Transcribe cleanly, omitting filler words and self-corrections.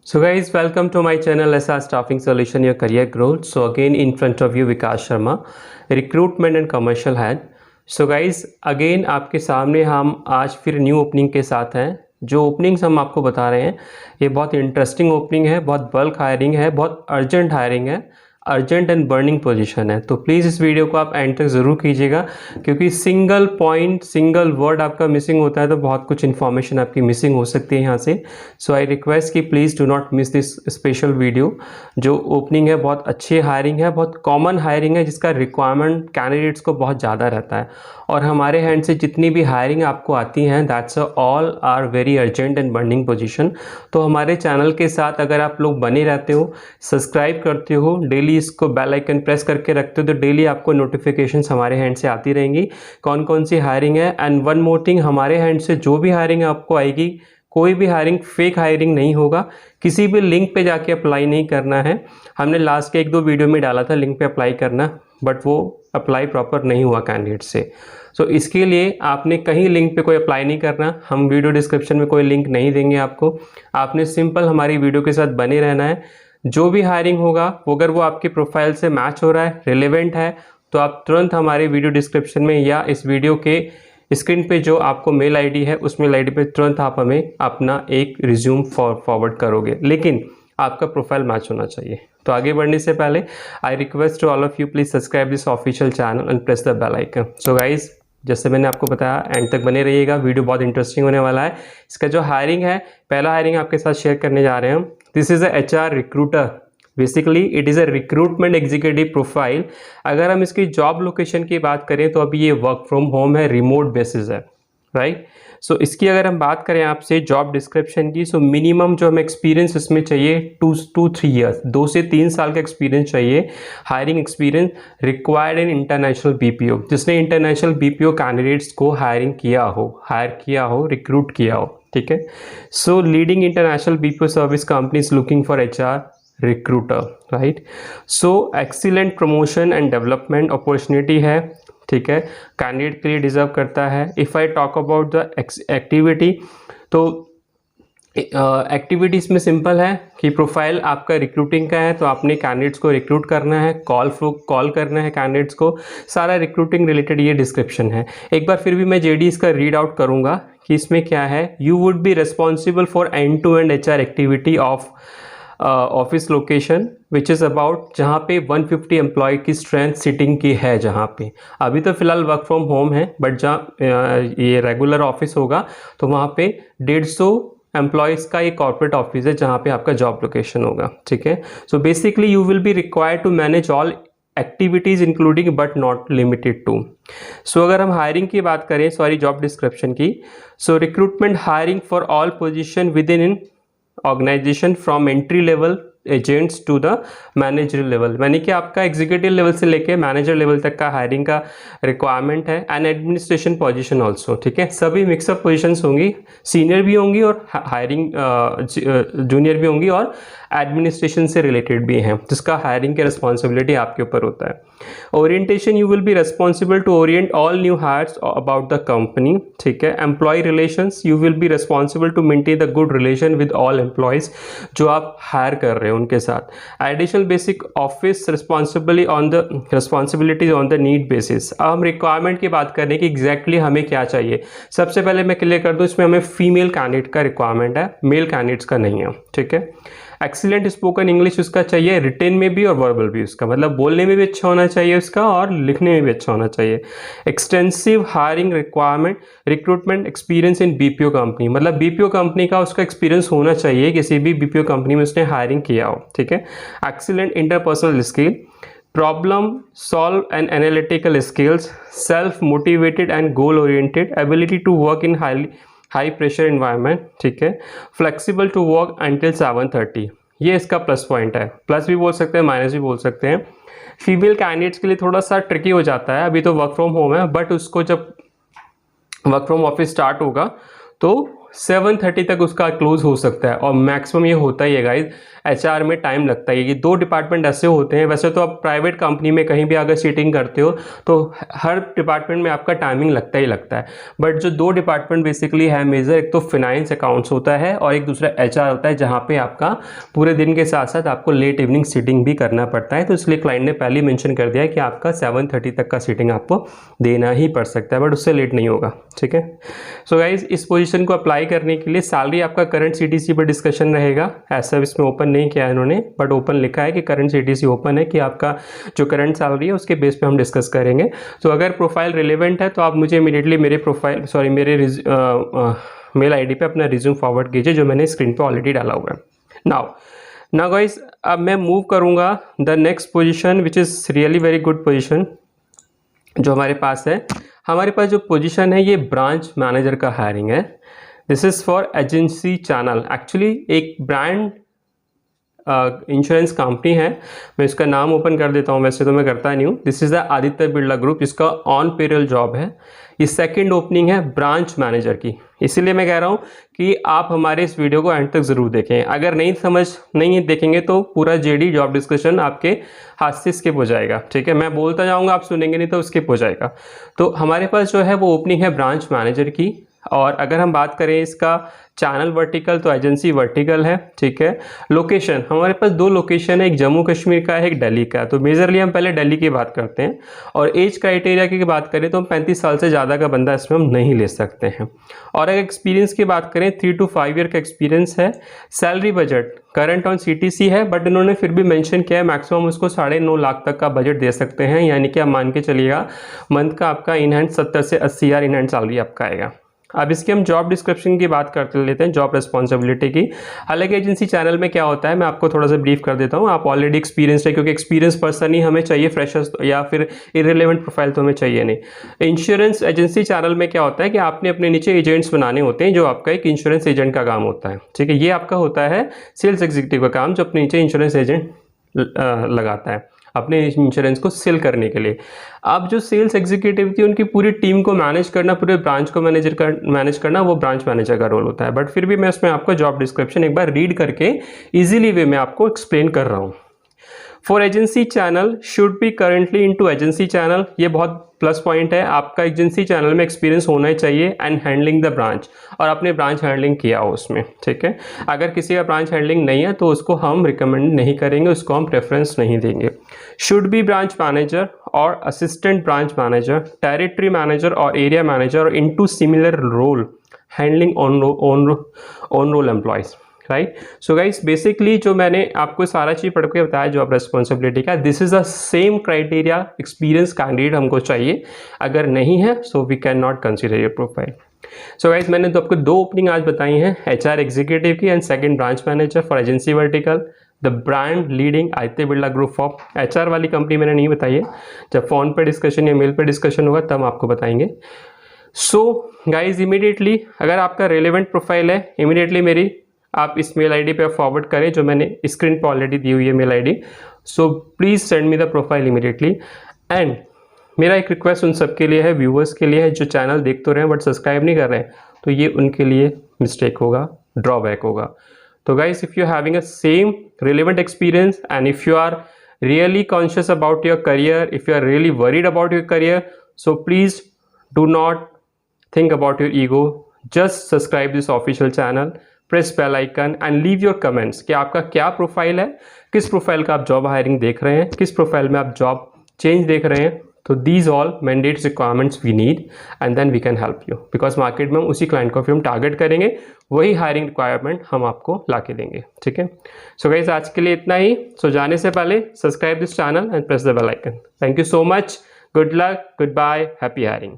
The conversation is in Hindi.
So guys, welcome to my channel SR Staffing Solution, your career growth. So again in front of you Vikas Sharma, recruitment and commercial head. So guys, again आपके सामने हम आज फिर न्यू ओपनिंग के साथ हैं। जो ओपनिंग्स हम आपको बता रहे हैं ये बहुत इंटरेस्टिंग ओपनिंग है, बहुत बल्क हायरिंग है, बहुत अर्जेंट हायरिंग है, अर्जेंट एंड बर्निंग पोजीशन है। तो प्लीज़ इस वीडियो को आप एंड तक ज़रूर कीजिएगा, क्योंकि सिंगल पॉइंट सिंगल वर्ड आपका मिसिंग होता है तो बहुत कुछ इन्फॉर्मेशन आपकी मिसिंग हो सकती है यहाँ से। सो आई रिक्वेस्ट कि please do not miss this special video. जो ओपनिंग है बहुत अच्छी हायरिंग है, बहुत कॉमन हायरिंग है, जिसका रिक्वायरमेंट कैंडिडेट्स को बहुत ज़्यादा रहता है। और हमारे हैंड से जितनी भी हायरिंग आपको आती हैं that's all are very urgent and burning position. तो हमारे चैनल के साथ अगर आप लोग बने रहते हो, सब्सक्राइब करते हो, डेली इसको बेल आइकन प्रेस करके रखते हो, तो डेली आपको नोटिफिकेशंस हमारे हैंड से आती रहेंगी कौन कौन सी हायरिंग है। एंड वन मोर थिंग, हमारे हैंड से जो भी हायरिंग आपको आएगी, कोई भी हायरिंग फेक हायरिंग नहीं होगा, किसी भी लिंक पे जाके अप्लाई नहीं करना है। हमने लास्ट के 1-2 वीडियो में डाला था लिंक पे अप्लाई करना, बट वो अप्लाई प्रॉपर नहीं हुआ कैंडिडेट से। सो इसके लिए आपने कहीं लिंक पे कोई अप्लाई नहीं करना, हम वीडियो डिस्क्रिप्शन में कोई लिंक नहीं देंगे आपको। आपने सिंपल हमारी वीडियो के साथ बने रहना है। जो भी हायरिंग होगा वो अगर वो आपके प्रोफाइल से मैच हो रहा है, रिलेवेंट है, तो आप तुरंत हमारे वीडियो डिस्क्रिप्शन में या इस वीडियो के स्क्रीन पे जो आपको मेल आईडी है उस मेल आईडी पे तुरंत आप हमें अपना एक रिज्यूम फॉरवर्ड करोगे, लेकिन आपका प्रोफाइल मैच होना चाहिए। तो आगे बढ़ने से पहले I request to all of you please subscribe this official channel and press the bell icon. So guys, जैसे मैंने आपको बताया एंड तक बने रहिएगा, वीडियो बहुत इंटरेस्टिंग होने वाला है। इसका जो हायरिंग है, पहला हायरिंग आपके साथ शेयर करने जा रहे हैं हम। This is a HR recruiter, basically it is a recruitment executive profile. अगर हम इसकी जॉब लोकेशन की बात करें तो अभी ये वर्क फ्रॉम होम है, रिमोट बेसिस है, राइट। सो इसकी अगर हम बात करें आपसे जॉब डिस्क्रिप्शन की, सो मिनिमम जो हमें एक्सपीरियंस इसमें चाहिए 2-3 ईयर्स, 2 से 3 साल का एक्सपीरियंस चाहिए। Hiring experience required in international BPO, जिसने इंटरनेशनल BPO कैंडिडेट्स को हायर किया हो, रिक्रूट किया हो, ठीक है। So leading international BPO service companies looking for HR recruiter, right. So excellent promotion and development opportunity है, ठीक है, कैंडिडेट के लिए डिजर्व करता है। If I talk about the activity, तो एक्टिविटीज़ में सिंपल है कि प्रोफाइल आपका रिक्रूटिंग का है, तो आपने कैंडिडेट्स को रिक्रूट करना है, कॉल करना है कैंडिडेट्स को, सारा रिक्रूटिंग रिलेटेड ये डिस्क्रिप्शन है। एक बार फिर भी मैं JD इसका रीड आउट करूँगा कि इसमें क्या है। You would be responsible for end to end HR activity of office location which is about, जहाँ पे 150 एम्प्लॉय की स्ट्रेंथ सिटिंग की है। जहाँ पे अभी तो फिलहाल वर्क फ्रॉम होम है, बट जहाँ ये रेगुलर ऑफिस होगा तो वहाँ पे 150 एम्प्लॉयज़ का ये कॉर्पोरेट ऑफिस है जहाँ पे आपका जॉब लोकेशन होगा, ठीक है। So basically you will be required to manage all activities including but not limited to. So अगर हम हायरिंग की बात करें, जॉब डिस्क्रिप्शन की, so recruitment hiring for all position with in organisation from entry level agents to the manager level, यानी कि आपका एग्जीक्यूटिव लेवल से लेके मैनेजर लेवल तक का हायरिंग का रिक्वायरमेंट है। एंड एडमिनिस्ट्रेशन पोजीशन ऑल्सो, ठीक है। सभी मिक्सअप पोजीशंस होंगी, सीनियर भी होंगी और हायरिंग जूनियर भी होंगी और एडमिनिस्ट्रेशन से रिलेटेड भी हैं, जिसका हायरिंग की रिस्पॉन्सिबिलिटी आपके ऊपर होता है। Orientation, you will be responsible to orient all new hires about the company, ठीक है। Employee relations, you will be responsible to maintain the good relation with all employees जो आप हायर कर रहे हो उनके साथ। Additional basic office responsibilities on the need basis. अब हम रिक्वायरमेंट की बात करें कि एग्जैक्टली हमें क्या चाहिए। सबसे पहले मैं क्लियर कर दूं, इसमें हमें फीमेल कैंडिडेट का रिक्वायरमेंट है, मेल कैंडिडेट्स का नहीं है, ठीक है। एक्सीलेंट स्पोकन इंग्लिश उसका चाहिए, रिटेन में भी और वर्बल भी उसका, मतलब बोलने में भी अच्छा होना चाहिए उसका और लिखने में भी अच्छा होना चाहिए। Extensive hiring requirement recruitment experience in BPO company, मतलब BPO कंपनी का उसका एक्सपीरियंस होना चाहिए, किसी भी BPO कंपनी में उसने हायरिंग किया हो, ठीक है। Excellent interpersonal skill, problem solve and analytical skills, self motivated and goal oriented, ability to work in high pressure environment, ठीक है। फ्लेक्सिबल टू वर्क अंटिल 7:30, ये इसका प्लस पॉइंट है। प्लस भी बोल सकते हैं, माइनस भी बोल सकते हैं। फीमेल कैंडिडेट्स के लिए थोड़ा सा ट्रिकी हो जाता है, अभी तो वर्क फ्रॉम होम है, बट उसको जब वर्क फ्रॉम ऑफिस स्टार्ट होगा तो 7:30 तक उसका क्लोज हो सकता है, और मैक्सिमम ये होता ही है गाइज, एचआर में टाइम लगता है। ये 2 डिपार्टमेंट ऐसे होते हैं, वैसे तो आप प्राइवेट कंपनी में कहीं भी अगर सीटिंग करते हो तो हर डिपार्टमेंट में आपका टाइमिंग लगता ही लगता है, बट जो 2 डिपार्टमेंट बेसिकली है मेजर, एक तो फाइनेंस अकाउंट्स होता है और एक दूसरा एचआर होता है, जहाँ पे आपका पूरे दिन के साथ साथ आपको लेट इवनिंग सीटिंग भी करना पड़ता है। तो इसलिए क्लाइंट ने पहले मेंशन कर दिया है कि आपका 7:30 तक का सीटिंग आपको देना ही पड़ सकता है, बट उससे लेट नहीं होगा, ठीक है। सो गाइज, इस पोजीशन को अप्लाई करने के लिए सैलरी आपका करंट सीटीसी पर डिस्कशन रहेगा। ऐसा इसमें ओपन नहीं किया है इन्होंने, बट ओपन लिखा है कि करंट सीटीसी ओपन है, कि आपका जो करंट सैलरी है उसके बेस पे हम डिस्कस करेंगे। तो अगर प्रोफाइल रिलेवेंट है तो आप मुझे इमीडिएटली मेरे मेल आईडी पे अपना रिज्यूम फॉरवर्ड कीजिए, जो मैंने स्क्रीन पे ऑलरेडी डाला हुआ है। नाउ गाइस, अब मैं मूव करूंगा the next position which is really very good position जो हमारे पास है। हमारे पास जो पोजीशन है ये ब्रांच मैनेजर का हायरिंग है। This is for agency channel. Actually एक ब्रांड इंश्योरेंस कंपनी है, मैं इसका नाम ओपन कर देता हूँ, वैसे तो मैं करता नहीं हूँ। This is the Aditya Birla group, जिसका ऑन पेरोल जॉब है। ये सेकंड ओपनिंग है ब्रांच मैनेजर की, इसीलिए मैं कह रहा हूँ कि आप हमारे इस वीडियो को एंड तक ज़रूर देखें। अगर नहीं देखेंगे तो पूरा जेडी जॉब डिस्कशन आपके हाथ से स्किप हो जाएगा, ठीक है। मैं बोलता जाऊँगा, आप सुनेंगे नहीं तो स्किप हो जाएगा। तो हमारे पास जो है वो ओपनिंग है ब्रांच मैनेजर की, और अगर हम बात करें इसका चैनल वर्टिकल तो एजेंसी वर्टिकल है, ठीक है। लोकेशन हमारे पास 2 लोकेशन है, एक जम्मू कश्मीर का है, एक दिल्ली का। तो मेजरली हम पहले दिल्ली की बात करते हैं। और एज क्राइटेरिया की बात करें तो हम 35 साल से ज़्यादा का बंदा इसमें हम नहीं ले सकते हैं। और अगर एक्सपीरियंस की बात करें 3 to 5 ईयर का एक्सपीरियंस है। Salary budget current on CTC है, बट इन्होंने फिर भी मेंशन किया है मैक्सिमम उसको 9.5 लाख तक का बजट दे सकते हैं, यानी कि आप मान के चलिएगा मंथ का आपका इन हैंड 70 से 80 हज़ार इन हैंड सैलरी आपका आएगा। अब इसके हम जॉब डिस्क्रिप्शन की बात करते लेते हैं, जॉब रिस्पॉन्सिबिलिटी की। हालांकि एजेंसी चैनल में क्या होता है मैं आपको थोड़ा सा ब्रीफ कर देता हूँ, आप ऑलरेडी एक्सपीरियंस है, क्योंकि एक्सपीरियंस पर्सन ही हमें चाहिए, फ्रेशर्स या फिर इररिलेवेंट प्रोफाइल तो हमें चाहिए नहीं। इंश्योरेंस एजेंसी चैनल में क्या होता है कि आपने अपने नीचे एजेंट्स बनाने होते हैं, जो आपका एक इंश्योरेंस एजेंट का काम होता है, ठीक है। ये आपका होता है सेल्स एग्जीक्यूटिव का काम, जो अपने नीचे इंश्योरेंस एजेंट लगाता है अपने इंश्योरेंस को सेल करने के लिए। अब जो सेल्स एग्जीक्यूटिव थी उनकी पूरी टीम को मैनेज करना, पूरे ब्रांच को मैनेज करना, वो ब्रांच मैनेजर का रोल होता है। बट फिर भी मैं उसमें आपको जॉब डिस्क्रिप्शन एक बार रीड करके इजीली वे में आपको एक्सप्लेन कर रहा हूँ। For agency channel should be currently into agency channel, ये बहुत प्लस पॉइंट है, आपका एजेंसी चैनल में एक्सपीरियंस होना ही चाहिए। एंड हैंडलिंग द ब्रांच, और आपने ब्रांच हैंडलिंग किया हो उसमें, ठीक है। अगर किसी का ब्रांच हैंडलिंग नहीं है तो उसको हम रिकमेंड नहीं करेंगे, उसको हम प्रेफरेंस नहीं देंगे। शुड बी ब्रांच मैनेजर और assistant branch manager, territory manager और एरिया मैनेजर और into similar role handling on role employees, right. So guys, basically जो मैंने आपको सारा चीज़ पढ़ के बताया जॉब रेस्पॉन्सिबिलिटी का, this is the same criteria experience candidate हमको चाहिए। अगर नहीं है so we can not consider your profile. So guys, मैंने तो आपको 2 ओपनिंग आज बताई हैं, HR एग्जीक्यूटिव की and second branch manager for agency vertical, the brand leading Aditya Birla group of. HR वाली कंपनी मैंने नहीं बताई है, जब फोन पर डिस्कशन या मेल पर डिस्कशन होगा तब आपको बताएंगे। सो गाइज, इमीडिएटली अगर आपका रेलिवेंट प्रोफाइल है, इमीडिएटली आप इस मेल आईडी पे फॉरवर्ड करें जो मैंने स्क्रीन पे ऑलरेडी दी हुई है mail ID. So please send me the profile immediately. And मेरा एक रिक्वेस्ट उन सबके लिए है, व्यूअर्स के लिए है, जो चैनल देख तो रहे हैं बट सब्सक्राइब नहीं कर रहे हैं, तो ये उनके लिए मिस्टेक होगा, ड्रॉबैक होगा। तो guys, if you having a same relevant experience and if you are really conscious about your career, if you are really worried about your career, so please do not think about your ego, just subscribe this official channel, press bell icon and leave your comments कि आपका क्या प्रोफाइल है, किस प्रोफाइल का आप जॉब हायरिंग देख रहे हैं, किस प्रोफाइल में आप जॉब चेंज देख रहे हैं। तो these all mandates requirements we need and then we can help you, because market में हम उसी क्लाइंट को फिर हम टारगेट करेंगे, वही हायरिंग रिक्वायरमेंट हम आपको ला के देंगे, ठीक है। सो गाइस, आज के लिए इतना ही। सो जाने से पहले subscribe this channel and press the bell icon. Thank you so much, good luck, goodbye, happy hiring.